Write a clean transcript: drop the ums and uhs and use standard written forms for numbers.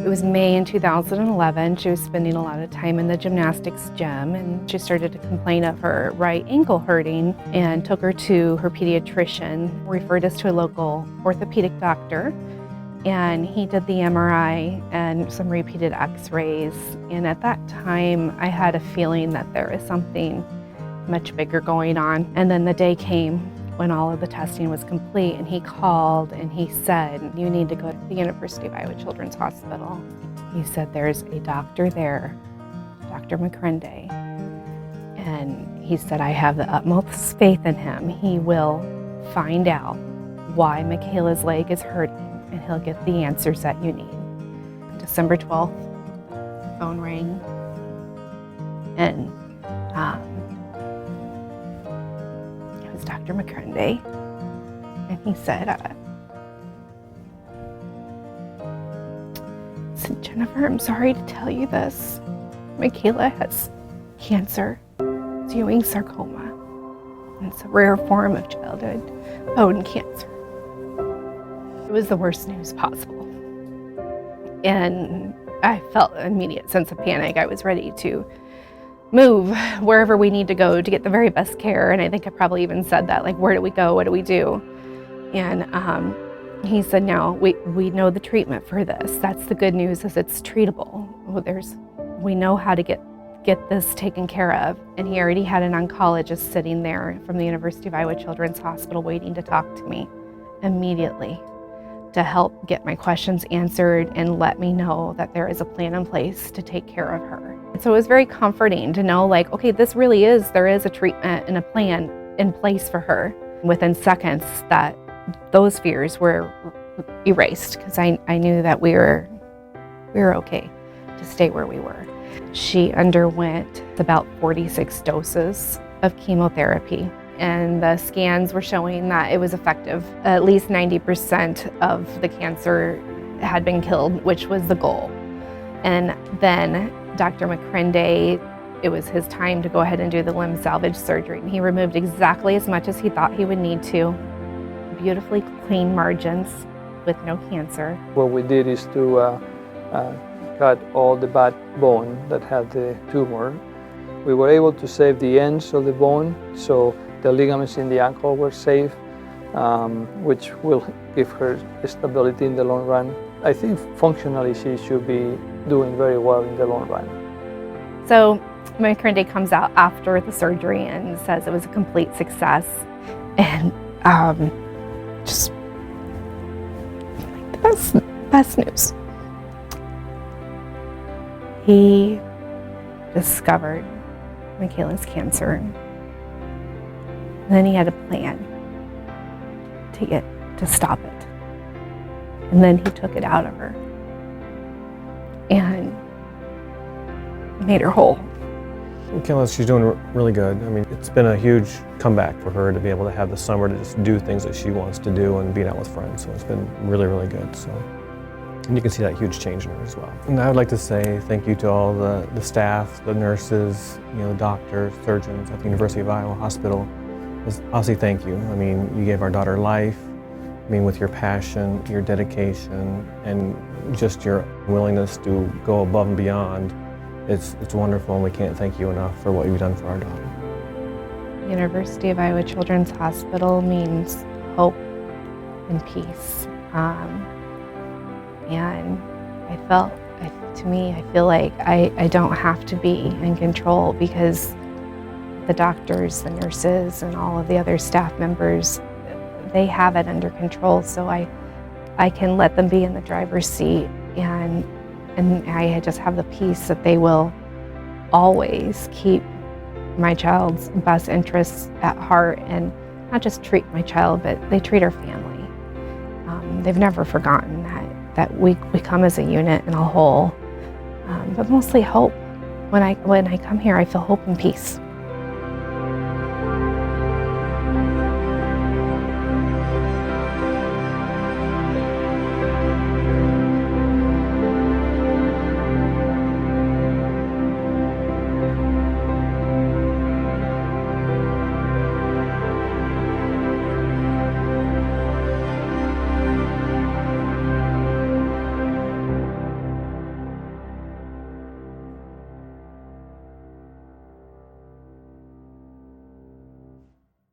It was May in 2011. She was spending a lot of time in the gymnastics gym, and she started to complain of her right ankle hurting and took her to her pediatrician, referred us to a local orthopedic doctor, and he did the MRI and some repeated x-rays. And at that time, I had a feeling that there was something much bigger going on. And then the day came when all of the testing was complete, and he called and he said, "You need to go to the University of Iowa Children's Hospital." He said, "There's a doctor there, Dr. McCrende, and he said, I have the utmost faith in him. He will find out why Michaela's leg is hurting, and he'll get the answers that you need." December 12th, phone rang, and it was Dr. McCrende, and he said, "Jennifer, I'm sorry to tell you this. Michaela has cancer, it's Ewing sarcoma, and it's a rare form of childhood bone cancer." It was the worst news possible, and I felt an immediate sense of panic. I was ready to move wherever we need to go to get the very best care, and I think I probably even said that, like, where do we go, what do we do? And he said, "No, we know the treatment for this. That's the good news, is it's treatable. We know how to get this taken care of." And he already had an oncologist sitting there from the University of Iowa Children's Hospital waiting to talk to me immediately to help get my questions answered and let me know that there is a plan in place to take care of her. So it was very comforting to know, like, okay, there is a treatment and a plan in place for her. Within seconds, that those fears were erased, because I knew that we were okay to stay where we were. She underwent about 46 doses of chemotherapy, and the scans were showing that it was effective. At least 90% of the cancer had been killed, which was the goal. And then Dr. McCrende, it was his time to go ahead and do the limb salvage surgery. He removed exactly as much as he thought he would need to. Beautifully clean margins with no cancer. What we did is to cut all the bad bone that had the tumor. We were able to save the ends of the bone, so the ligaments in the ankle were safe, which will give her stability in the long run. I think functionally she should be doing very well in the long run. So McCrende comes out after the surgery and says it was a complete success, and just like the best news. He discovered Michaela's cancer, and then he had a plan to stop it, and then he took it out of her and made her whole. Michaela, she's doing really good. I mean, it's been a huge comeback for her to be able to have the summer to just do things that she wants to do and being out with friends. So it's been really, really good. So, and you can see that huge change in her as well. And I would like to say thank you to all the staff, the nurses, the doctors, surgeons at the University of Iowa Hospital. Honestly, thank you. I mean, you gave our daughter life. I mean, with your passion, your dedication, and just your willingness to go above and beyond. It's wonderful, and we can't thank you enough for what you've done for our daughter. University of Iowa Children's Hospital means hope and peace. And I feel like I don't have to be in control, because the doctors, the nurses, and all of the other staff members, they have it under control. So I can let them be in the driver's seat, and I just have the peace that they will always keep my child's best interests at heart, and not just treat my child, but they treat our family. They've never forgotten that we come as a unit and a whole, but mostly hope. When I come here, I feel hope and peace.